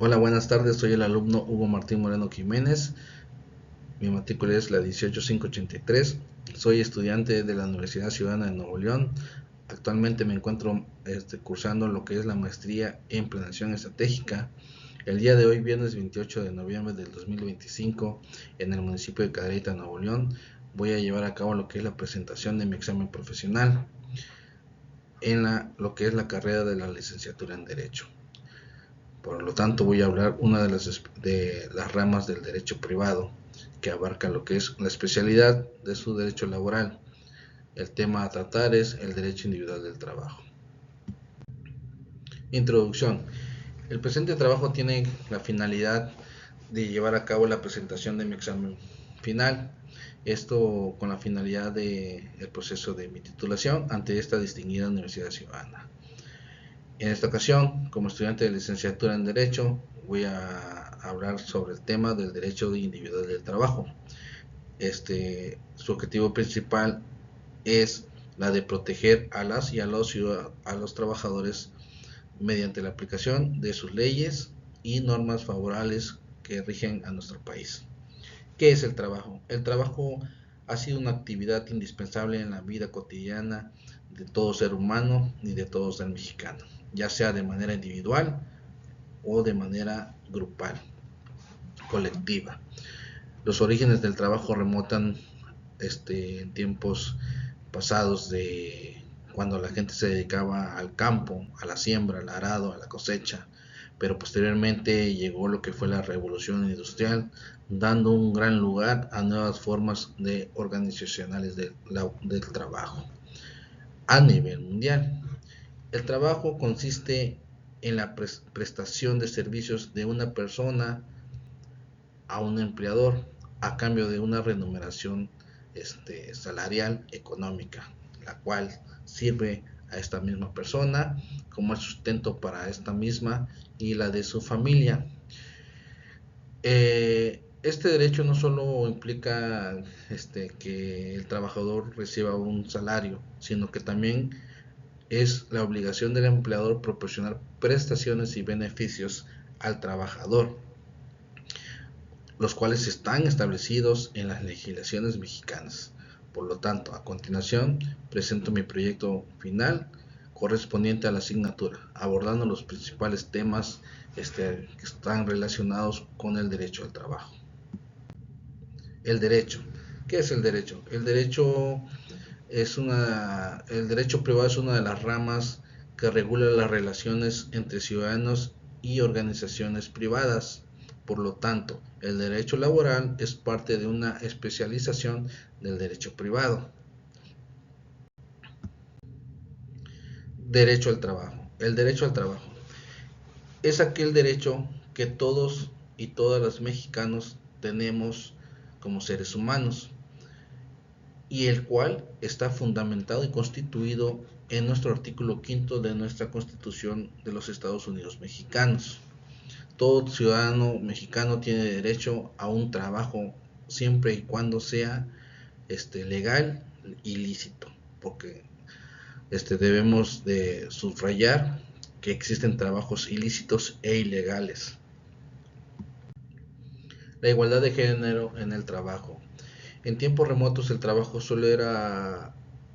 Hola, buenas tardes. Soy el alumno Hugo Martín Moreno Jiménez. Mi matrícula es la 18583. Soy estudiante de la Universidad Ciudadana de Nuevo León. Actualmente me encuentro cursando lo que es la maestría en planeación estratégica. El día de hoy, viernes 28 de noviembre del 2025, en el municipio de Cadereyta, Nuevo León, voy a llevar a cabo lo que es la presentación de mi examen profesional en lo que es la carrera de la licenciatura en Derecho. Por lo tanto, voy a hablar una de las ramas del derecho privado, que abarca lo que es la especialidad de su derecho laboral. El tema a tratar es el derecho individual del trabajo. Introducción. El presente trabajo tiene la finalidad de llevar a cabo la presentación de mi examen final. Esto con la finalidad del proceso de mi titulación ante esta distinguida Universidad Ciudadana. En esta ocasión, como estudiante de licenciatura en Derecho, voy a hablar sobre el tema del derecho individual del trabajo. Su objetivo principal es la de proteger a las y a los trabajadores mediante la aplicación de sus leyes y normas favorables que rigen a nuestro país. ¿Qué es el trabajo? El trabajo ha sido una actividad indispensable en la vida cotidiana de todo ser humano y de todo ser mexicano, ya sea de manera individual o de manera grupal, colectiva. Los orígenes del trabajo remontan en tiempos pasados de cuando la gente se dedicaba al campo, a la siembra, al arado, a la cosecha, pero posteriormente llegó lo que fue la revolución industrial, dando un gran lugar a nuevas formas organizacionales del trabajo a nivel mundial. El trabajo consiste en la prestación de servicios de una persona a un empleador a cambio de una remuneración salarial económica, la cual sirve a esta misma persona como el sustento para esta misma y la de su familia. Este derecho no solo implica que el trabajador reciba un salario, sino que también es la obligación del empleador proporcionar prestaciones y beneficios al trabajador, los cuales están establecidos en las legislaciones mexicanas. Por lo tanto, a continuación presento mi proyecto final correspondiente a la asignatura, abordando los principales temas que están relacionados con el derecho al trabajo. El derecho. ¿Qué es el derecho? El derecho privado es una de las ramas que regula las relaciones entre ciudadanos y organizaciones privadas. Por lo tanto, el derecho laboral es parte de una especialización del derecho privado. Derecho al trabajo. El derecho al trabajo es aquel derecho que todos y todas los mexicanos tenemos como seres humanos, y el cual está fundamentado y constituido en nuestro artículo quinto de nuestra Constitución de los Estados Unidos mexicanos. Todo ciudadano mexicano tiene derecho a un trabajo siempre y cuando sea legal y lícito, porque debemos de subrayar que existen trabajos ilícitos e ilegales. La igualdad de género en el trabajo. En tiempos remotos el trabajo solo era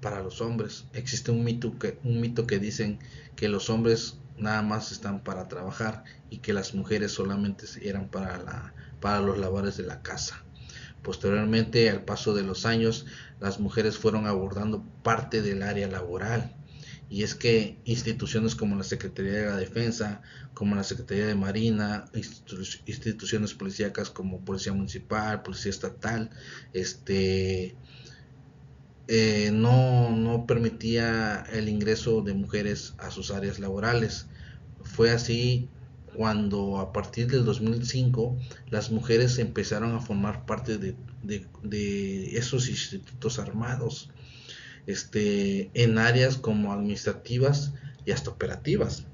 para los hombres. Existe un mito que dicen que los hombres nada más están para trabajar y que las mujeres solamente eran para los labores de la casa. Posteriormente, al paso de los años, las mujeres fueron abordando parte del área laboral. Y es que instituciones como la Secretaría de la Defensa, como la Secretaría de Marina, instituciones policíacas como Policía Municipal, Policía Estatal, no permitía el ingreso de mujeres a sus áreas laborales. Fue así cuando a partir del 2005 las mujeres empezaron a formar parte de esos institutos armados, en áreas como administrativas y hasta operativas.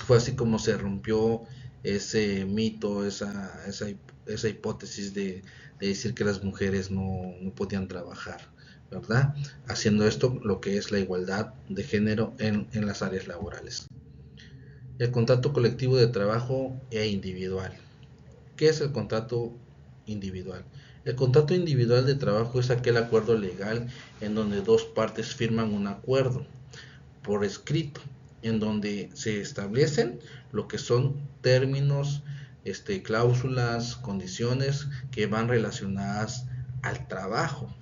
Fue así como se rompió ese mito, esa hipótesis de decir que las mujeres no podían trabajar, ¿verdad? Haciendo esto lo que es la igualdad de género en las áreas laborales. El contrato colectivo de trabajo e individual. ¿Qué es el contrato individual? El contrato individual de trabajo es aquel acuerdo legal en donde dos partes firman un acuerdo por escrito, en donde se establecen lo que son términos, cláusulas, condiciones que van relacionadas al trabajo.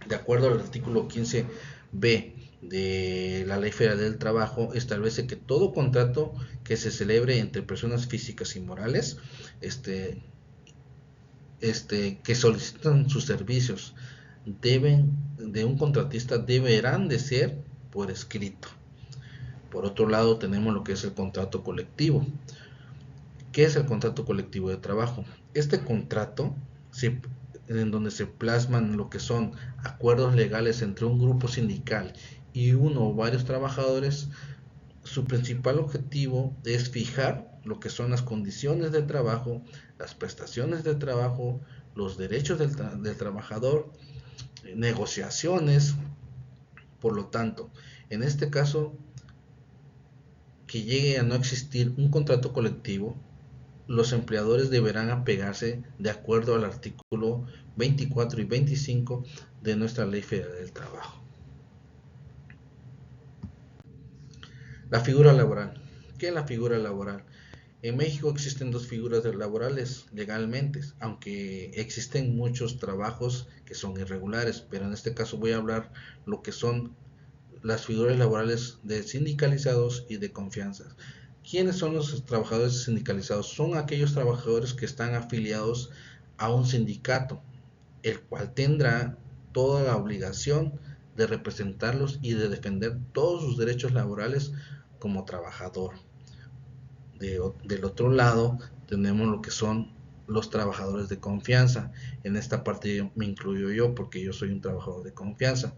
De acuerdo al artículo 15b de la Ley Federal del Trabajo, establece que todo contrato que se celebre entre personas físicas y morales, que solicitan sus servicios de un contratista deberán de ser por escrito. Por otro lado, tenemos lo que es el contrato colectivo. ¿Qué es el contrato colectivo de trabajo? Este contrato, en donde se plasman lo que son acuerdos legales entre un grupo sindical y uno o varios trabajadores, su principal objetivo es fijar lo que son las condiciones de trabajo, las prestaciones de trabajo, los derechos del trabajador, negociaciones. Por lo tanto, en este caso, que llegue a no existir un contrato colectivo, los empleadores deberán apegarse de acuerdo al artículo 24 y 25 de nuestra Ley Federal del Trabajo. La figura laboral. ¿Qué es la figura laboral? En México existen dos figuras laborales legalmente, aunque existen muchos trabajos que son irregulares, pero en este caso voy a hablar lo que son las figuras laborales de sindicalizados y de confianza. ¿Quiénes son los trabajadores sindicalizados? Son aquellos trabajadores que están afiliados a un sindicato, el cual tendrá toda la obligación de representarlos y de defender todos sus derechos laborales como trabajador. Del otro lado tenemos lo que son los trabajadores de confianza. En esta parte me incluyo yo porque yo soy un trabajador de confianza.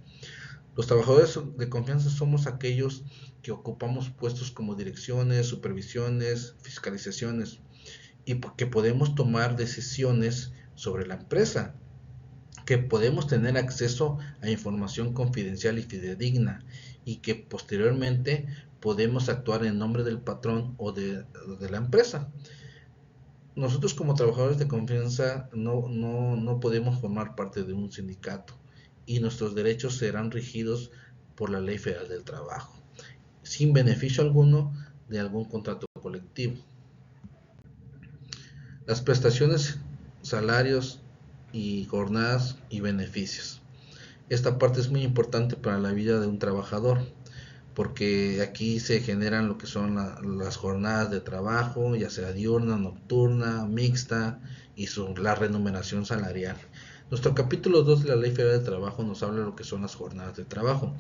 Los trabajadores de confianza somos aquellos que ocupamos puestos como direcciones, supervisiones, fiscalizaciones y que podemos tomar decisiones sobre la empresa, que podemos tener acceso a información confidencial y fidedigna y que posteriormente podemos actuar en nombre del patrón o de la empresa. Nosotros como trabajadores de confianza no podemos formar parte de un sindicato y nuestros derechos serán regidos por la Ley Federal del Trabajo, sin beneficio alguno de algún contrato colectivo. Las prestaciones, salarios y jornadas y beneficios. Esta parte es muy importante para la vida de un trabajador, porque aquí se generan lo que son las jornadas de trabajo, ya sea diurna, nocturna, mixta y la remuneración salarial. Nuestro capítulo 2 de la Ley Federal del Trabajo nos habla de lo que son las jornadas de trabajo.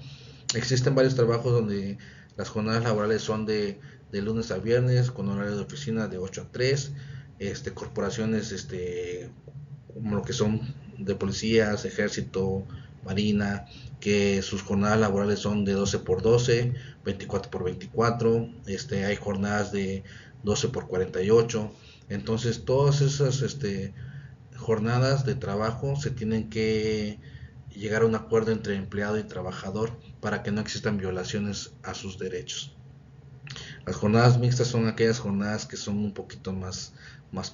Existen varios trabajos donde las jornadas laborales son de lunes a viernes con horario de oficina de 8 a 3, corporaciones como lo que son de policías, ejército, marina, que sus jornadas laborales son de 12 por 12, 24 por 24, hay jornadas de 12 por 48. Entonces todas esas jornadas de trabajo se tienen que llegar a un acuerdo entre empleado y trabajador para que no existan violaciones a sus derechos. Las jornadas mixtas son aquellas jornadas que son un poquito más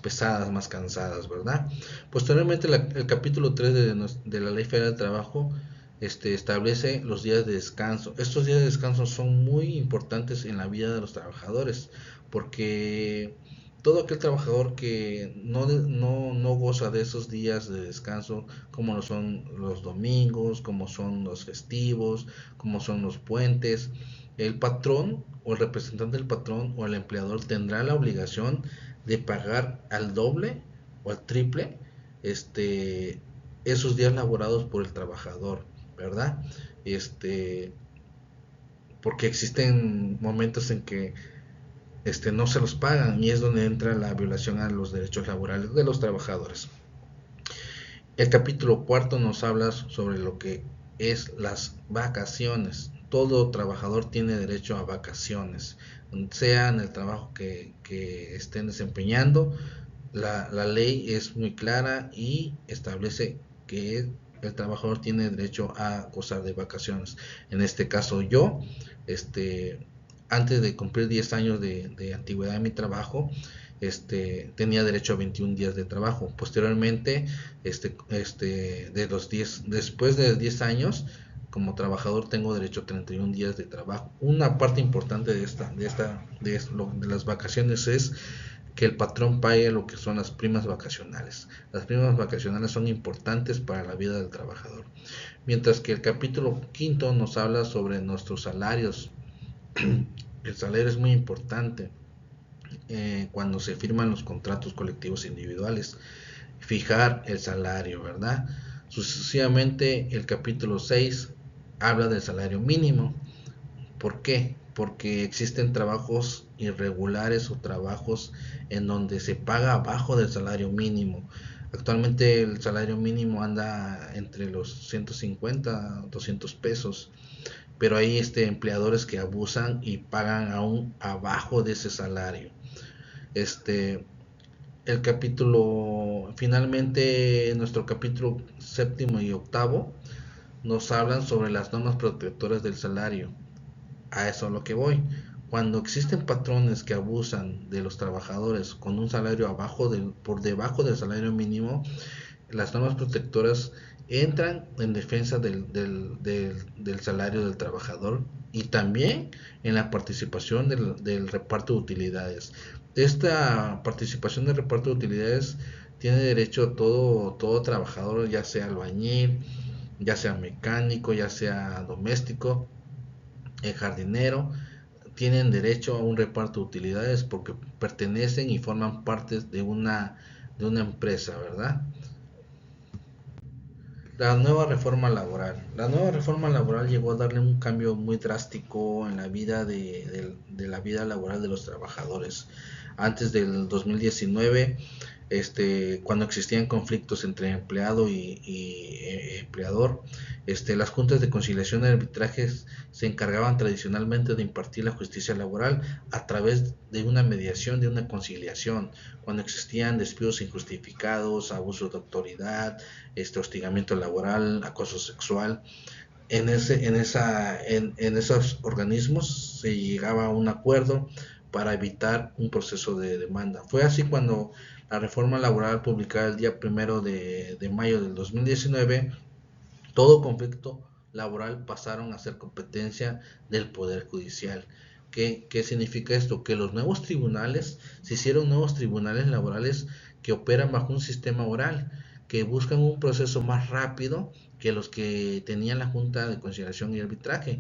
pesadas, más cansadas, ¿verdad? Posteriormente, el capítulo 3 de la Ley Federal del Trabajo establece los días de descanso. Estos días de descanso son muy importantes en la vida de los trabajadores, porque todo aquel trabajador que no goza de esos días de descanso, como lo son los domingos, como son los festivos, como son los puentes, el patrón o el representante del patrón o el empleador tendrá la obligación de pagar al doble o al triple esos días laborados por el trabajador, ¿verdad? Porque existen momentos en que no se los pagan y es donde entra la violación a los derechos laborales de los trabajadores. El capítulo cuarto nos habla sobre lo que es las vacaciones. Todo trabajador tiene derecho a vacaciones, sea en el trabajo que estén desempeñando. La ley es muy clara y establece que el trabajador tiene derecho a gozar de vacaciones. En este caso yo, antes de cumplir 10 años de antigüedad en mi trabajo, tenía derecho a 21 días de trabajo. Posteriormente, después de 10 años, como trabajador tengo derecho a 31 días de trabajo. Una parte importante de las vacaciones es que el patrón pague lo que son las primas vacacionales. Las primas vacacionales son importantes para la vida del trabajador. Mientras que el capítulo quinto nos habla sobre nuestros salarios. El salario es muy importante cuando se firman los contratos colectivos individuales. Fijar el salario, ¿verdad? Sucesivamente, el capítulo 6 habla del salario mínimo. ¿Por qué? Porque existen trabajos irregulares o trabajos en donde se paga abajo del salario mínimo. Actualmente el salario mínimo anda entre los 150 a 200 pesos, pero hay empleadores que abusan y pagan aún abajo de ese salario. Este, finalmente, nuestro capítulo séptimo y octavo nos hablan sobre las normas protectoras del salario. A eso a lo que voy. Cuando existen patrones que abusan de los trabajadores con un salario por debajo del salario mínimo, las normas protectoras entran en defensa del salario del trabajador y también en la participación del reparto de utilidades. Esta participación del reparto de utilidades tiene derecho todo trabajador, ya sea albañil, ya sea mecánico, ya sea doméstico, jardinero, tienen derecho a un reparto de utilidades porque pertenecen y forman parte de una empresa, ¿verdad? La nueva reforma laboral. La nueva reforma laboral llegó a darle un cambio muy drástico en la vida de la vida laboral de los trabajadores. Antes del 2019, cuando existían conflictos entre empleado y empleador, las juntas de conciliación y arbitrajes se encargaban tradicionalmente de impartir la justicia laboral a través de una mediación, de una conciliación, cuando existían despidos injustificados, abusos de autoridad, hostigamiento laboral, acoso sexual. En esos organismos se llegaba a un acuerdo para evitar un proceso de demanda. Fue así cuando la reforma laboral publicada el día 1 de mayo del 2019, todo conflicto laboral pasaron a ser competencia del Poder Judicial. ¿Qué significa esto? Que los nuevos tribunales, se hicieron nuevos tribunales laborales que operan bajo un sistema oral, que buscan un proceso más rápido que los que tenían la Junta de Conciliación y Arbitraje,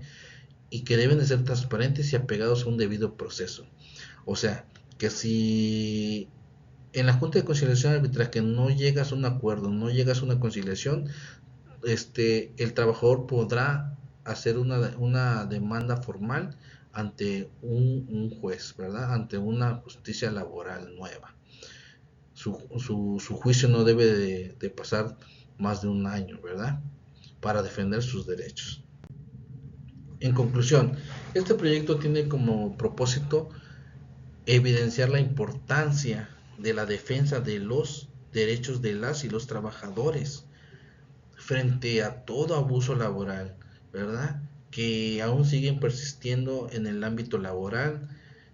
y que deben de ser transparentes y apegados a un debido proceso. O sea, que si en la Junta de Conciliación y Arbitraje no llegas a un acuerdo, no llegas a una conciliación, el trabajador podrá hacer una demanda formal ante un juez, ¿verdad? Ante una justicia laboral nueva. Su juicio no debe de pasar más de un año, ¿verdad? Para defender sus derechos. En conclusión, este proyecto tiene como propósito evidenciar la importancia de la defensa de los derechos de las y los trabajadores frente a todo abuso laboral, ¿verdad? Que aún siguen persistiendo en el ámbito laboral,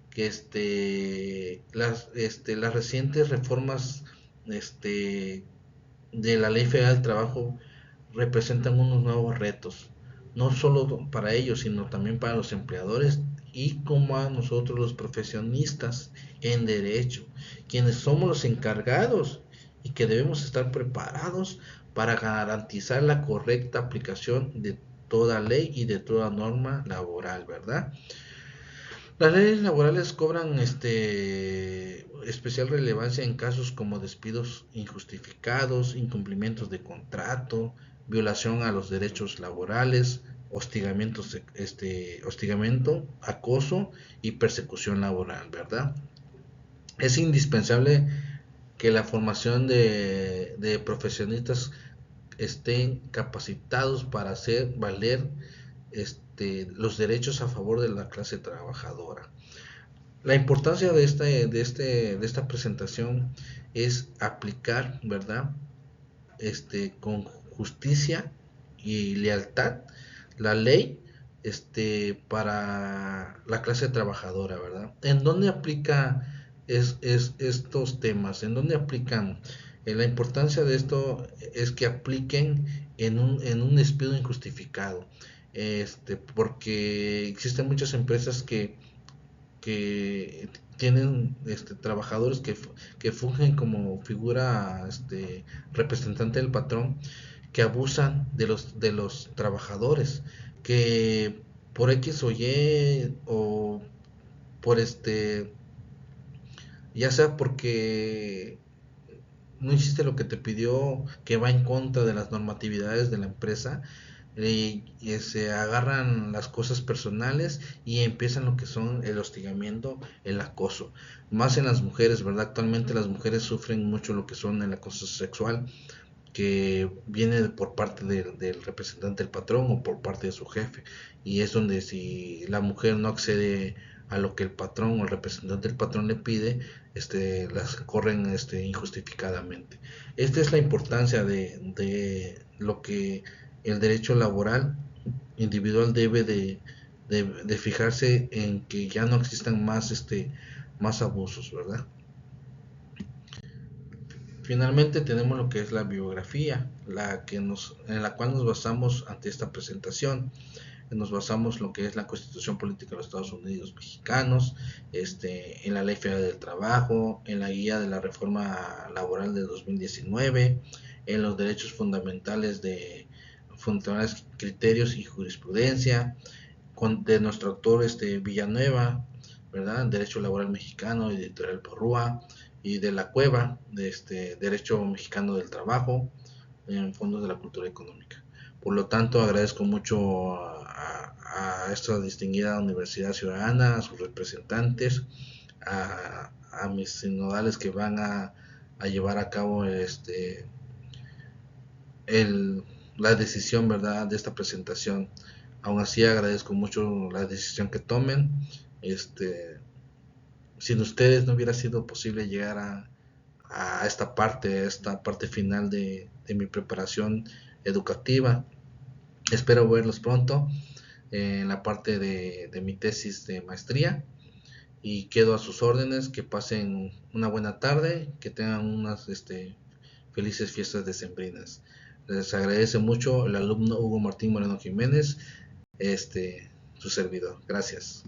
que las recientes reformas de la Ley Federal del Trabajo representan unos nuevos retos, no solo para ellos, sino también para los empleadores y como a nosotros los profesionistas en derecho, quienes somos los encargados y que debemos estar preparados para garantizar la correcta aplicación de toda ley y de toda norma laboral, ¿verdad? Las leyes laborales cobran especial relevancia en casos como despidos injustificados, incumplimientos de contrato, violación a los derechos laborales, hostigamiento, acoso y persecución laboral, ¿verdad? Es indispensable que la formación de profesionistas estén capacitados para hacer valer los derechos a favor de la clase trabajadora. La importancia de esta presentación es aplicar, ¿verdad? Con justicia y lealtad la ley para la clase trabajadora, ¿verdad? ¿En dónde aplica estos temas? ¿En dónde aplican? La importancia de esto es que apliquen en un despido injustificado, porque existen muchas empresas que tienen trabajadores que fungen como figura representante del patrón, que abusan de los trabajadores, que por X o Y o por ya sea porque no hiciste lo que te pidió, que va en contra de las normatividades de la empresa, y se agarran las cosas personales y empiezan lo que son el hostigamiento, el acoso, más en las mujeres, ¿verdad? Actualmente las mujeres sufren mucho lo que son el acoso sexual, que viene por parte del representante del patrón o por parte de su jefe, y es donde si la mujer no accede a lo que el patrón o el representante del patrón le pide, las corren injustificadamente. Esta es la importancia de lo que el derecho laboral individual debe de fijarse en que ya no existan más abusos, ¿verdad? Finalmente tenemos lo que es la biografía, en la cual nos basamos ante esta presentación. Nos basamos en lo que es la Constitución Política de los Estados Unidos Mexicanos, en la Ley Federal del Trabajo, en la Guía de la Reforma Laboral de 2019, en los derechos fundamentales, criterios y jurisprudencia, de nuestro autor Villanueva, ¿verdad? Derecho Laboral Mexicano, editorial Porrúa, y de la Cueva, de Derecho Mexicano del Trabajo, en Fondos de la Cultura Económica. Por lo tanto, agradezco mucho a esta distinguida Universidad Ciudadana, a sus representantes, a mis sinodales que van a llevar a cabo el, la decisión, ¿verdad?, de esta presentación. Aún así agradezco mucho la decisión que tomen. Sin ustedes no hubiera sido posible llegar a esta parte final de mi preparación educativa. Espero verlos pronto en la parte de mi tesis de maestría, y quedo a sus órdenes. Que pasen una buena tarde, que tengan unas felices fiestas decembrinas. Les agradece mucho el alumno Hugo Martín Moreno Jiménez, su servidor. Gracias.